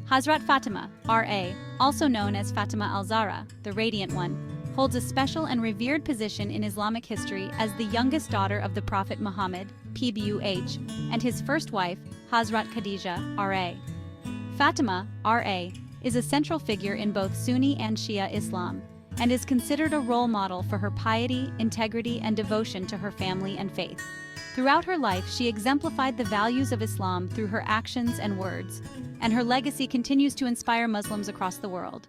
Hazrat Fatima, R.A., also known as Fatima al-Zahra, the Radiant One, holds a special and revered position in Islamic history as the youngest daughter of the Prophet Muhammad, PBUH, and his first wife, Hazrat Khadijah, R.A. Fatima, R.A., is a central figure in both Sunni and Shia Islam, and is considered a role model for her piety, integrity, and devotion to her family and faith. Throughout her life, she exemplified the values of Islam through her actions and words, and her legacy continues to inspire Muslims across the world.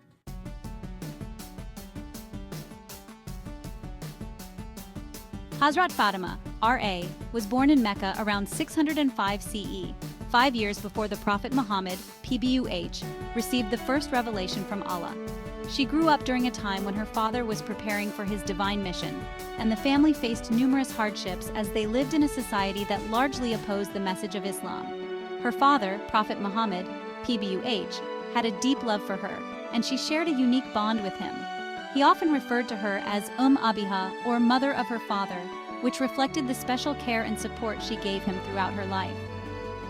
Hazrat Fatima, R.A., was born in Mecca around 605 CE, 5 years before the Prophet Muhammad, PBUH, received the first revelation from Allah. She grew up during a time when her father was preparing for his divine mission, and the family faced numerous hardships as they lived in a society that largely opposed the message of Islam. Her father, Prophet Muhammad, PBUH, had a deep love for her, and she shared a unique bond with him. He often referred to her as Abiha, or mother of her father, which reflected the special care and support she gave him throughout her life.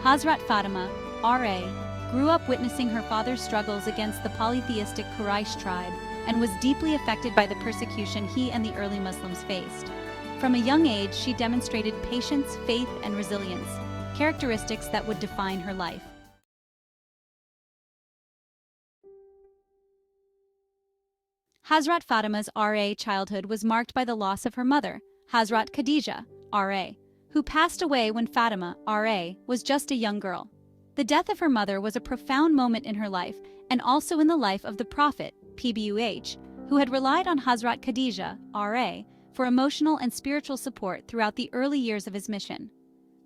Hazrat Fatima, R.A., grew up witnessing her father's struggles against the polytheistic Quraysh tribe and was deeply affected by the persecution he and the early Muslims faced. From a young age, she demonstrated patience, faith, and resilience, characteristics that would define her life. Hazrat Fatima's R.A. childhood was marked by the loss of her mother, Hazrat Khadijah, R.A., who passed away when Fatima, R.A., was just a young girl. The death of her mother was a profound moment in her life and also in the life of the Prophet, PBUH, who had relied on Hazrat Khadijah, R.A., for emotional and spiritual support throughout the early years of his mission.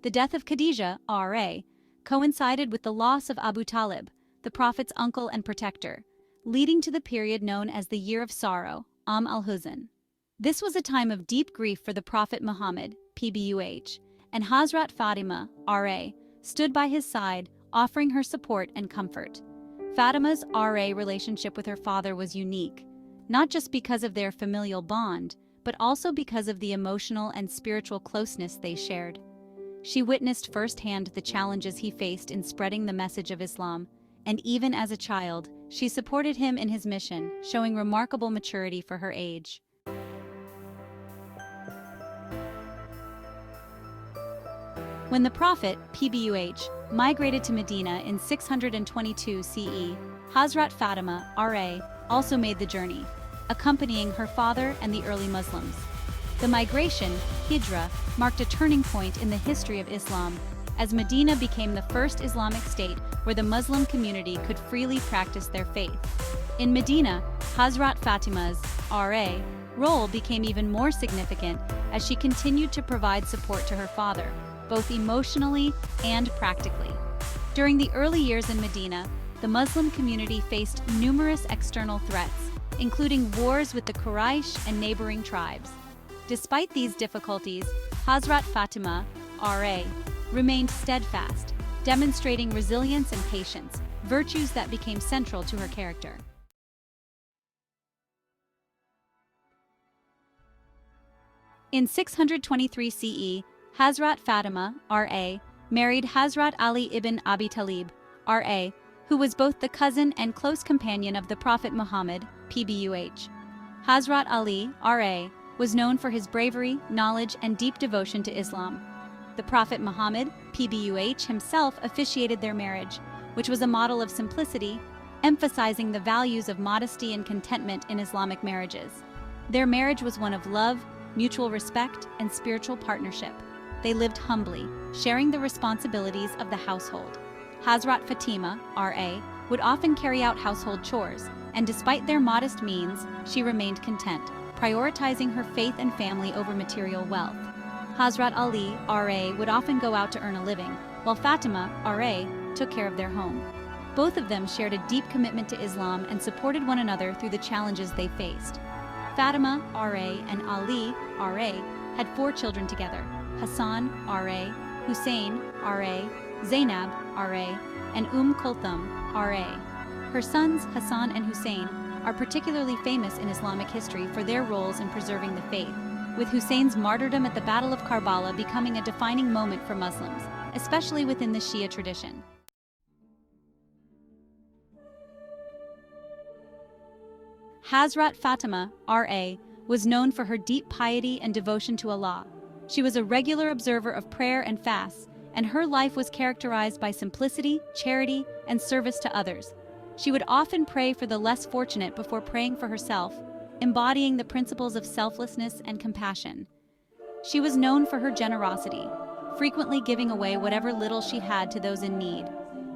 The death of Khadijah, R.A., coincided with the loss of Abu Talib, the Prophet's uncle and protector, leading to the period known as the Year of Sorrow, al-Huzn. This was a time of deep grief for the Prophet Muhammad, PBUH, and Hazrat Fatima, R.A., stood by his side, offering her support and comfort. Fatima's R.A. relationship with her father was unique, not just because of their familial bond, but also because of the emotional and spiritual closeness they shared. She witnessed firsthand the challenges he faced in spreading the message of Islam, and even as a child, she supported him in his mission, showing remarkable maturity for her age. When the Prophet, PBUH, migrated to Medina in 622 CE, Hazrat Fatima, R.A., also made the journey, accompanying her father and the early Muslims. The migration, Hijra, marked a turning point in the history of Islam, as Medina became the first Islamic state where the Muslim community could freely practice their faith. In Medina, Hazrat Fatima's, R.A., role became even more significant as she continued to provide support to her father, both emotionally and practically. During the early years in Medina, the Muslim community faced numerous external threats, including wars with the Quraysh and neighboring tribes. Despite these difficulties, Hazrat Fatima, R.A., remained steadfast, demonstrating resilience and patience, virtues that became central to her character. In 623 CE, Hazrat Fatima, R.A., married Hazrat Ali ibn Abi Talib, R.A., who was both the cousin and close companion of the Prophet Muhammad, PBUH. Hazrat Ali, R.A., was known for his bravery, knowledge, and deep devotion to Islam. The Prophet Muhammad, PBUH, himself officiated their marriage, which was a model of simplicity, emphasizing the values of modesty and contentment in Islamic marriages. Their marriage was one of love, mutual respect, and spiritual partnership. They lived humbly, sharing the responsibilities of the household. Hazrat Fatima, R.A., would often carry out household chores, and despite their modest means, she remained content, prioritizing her faith and family over material wealth. Hazrat Ali, R.A., would often go out to earn a living, while Fatima, R.A., took care of their home. Both of them shared a deep commitment to Islam and supported one another through the challenges they faced. Fatima, R.A., and Ali, R.A., had 4 children together: Hassan, R.A., Hussein, R.A., Zainab, R.A., and Kulthum, R.A. Her sons, Hassan and Hussein, are particularly famous in Islamic history for their roles in preserving the faith, with Hussein's martyrdom at the Battle of Karbala becoming a defining moment for Muslims, especially within the Shia tradition. Hazrat Fatima, R.A., was known for her deep piety and devotion to Allah. She was a regular observer of prayer and fasts, and her life was characterized by simplicity, charity, and service to others. She would often pray for the less fortunate before praying for herself, embodying the principles of selflessness and compassion. She was known for her generosity, frequently giving away whatever little she had to those in need,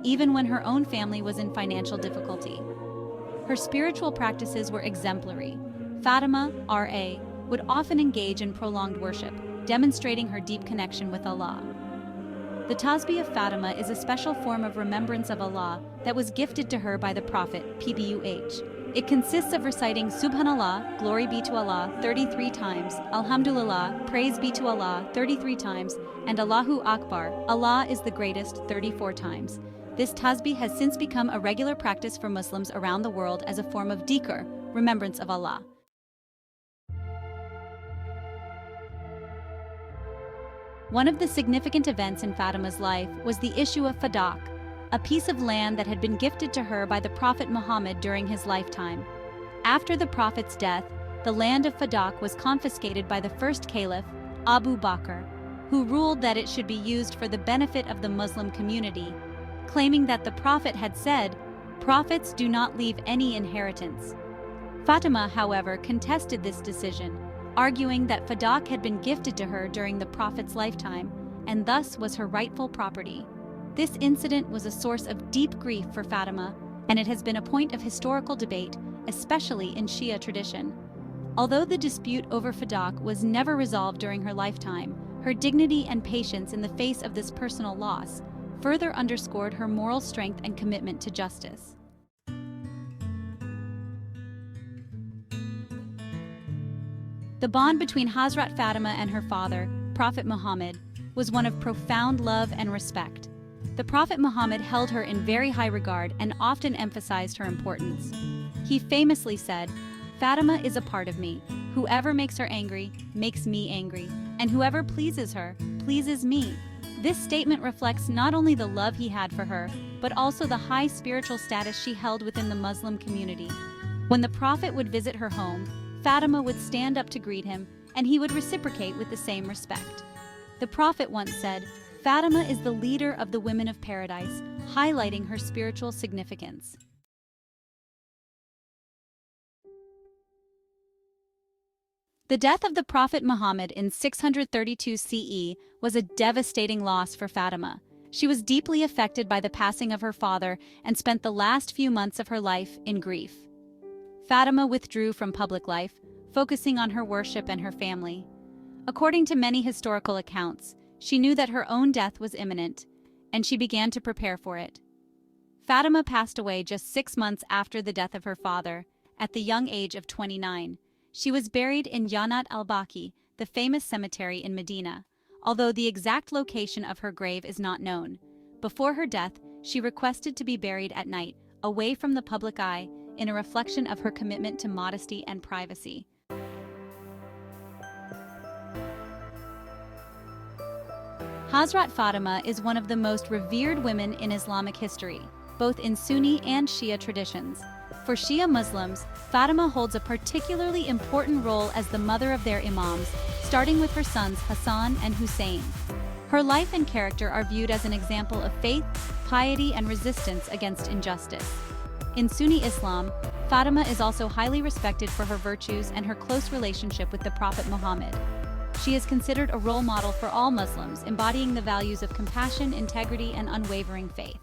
even when her own family was in financial difficulty. Her spiritual practices were exemplary. Fatima, R.A., would often engage in prolonged worship, demonstrating her deep connection with Allah. The Tasbih of Fatima is a special form of remembrance of Allah that was gifted to her by the Prophet, PBUH. It consists of reciting Subhanallah, glory be to Allah, 33 times, Alhamdulillah, praise be to Allah, 33 times, and Allahu Akbar, Allah is the greatest, 34 times. This tasbih has since become a regular practice for Muslims around the world as a form of dhikr, remembrance of Allah. One of the significant events in Fatima's life was the issue of Fadak, a piece of land that had been gifted to her by the Prophet Muhammad during his lifetime. After the Prophet's death, the land of Fadak was confiscated by the first caliph, Abu Bakr, who ruled that it should be used for the benefit of the Muslim community, claiming that the Prophet had said, "Prophets do not leave any inheritance." Fatima, however, contested this decision, arguing that Fadak had been gifted to her during the Prophet's lifetime and thus was her rightful property. This incident was a source of deep grief for Fatima, and it has been a point of historical debate, especially in Shia tradition. Although the dispute over Fadak was never resolved during her lifetime, her dignity and patience in the face of this personal loss further underscored her moral strength and commitment to justice. The bond between Hazrat Fatima and her father, Prophet Muhammad, was one of profound love and respect. The Prophet Muhammad held her in very high regard and often emphasized her importance. He famously said, "Fatima is a part of me. Whoever makes her angry, makes me angry, and whoever pleases her, pleases me." This statement reflects not only the love he had for her, but also the high spiritual status she held within the Muslim community. When the Prophet would visit her home, Fatima would stand up to greet him, and he would reciprocate with the same respect. The Prophet once said, "Fatima is the leader of the women of paradise," highlighting her spiritual significance. The death of the Prophet Muhammad in 632 CE was a devastating loss for Fatima. She was deeply affected by the passing of her father and spent the last few months of her life in grief. Fatima withdrew from public life, focusing on her worship and her family. According to many historical accounts, she knew that her own death was imminent, and she began to prepare for it. Fatima passed away just 6 months after the death of her father, at the young age of 29. She was buried in Janat al-Baqi, the famous cemetery in Medina, although the exact location of her grave is not known. Before her death, she requested to be buried at night, away from the public eye, in a reflection of her commitment to modesty and privacy. Hazrat Fatima is one of the most revered women in Islamic history, both in Sunni and Shia traditions. For Shia Muslims, Fatima holds a particularly important role as the mother of their imams, starting with her sons Hassan and Hussein. Her life and character are viewed as an example of faith, piety, and resistance against injustice. In Sunni Islam, Fatima is also highly respected for her virtues and her close relationship with the Prophet Muhammad. She is considered a role model for all Muslims, embodying the values of compassion, integrity, and unwavering faith.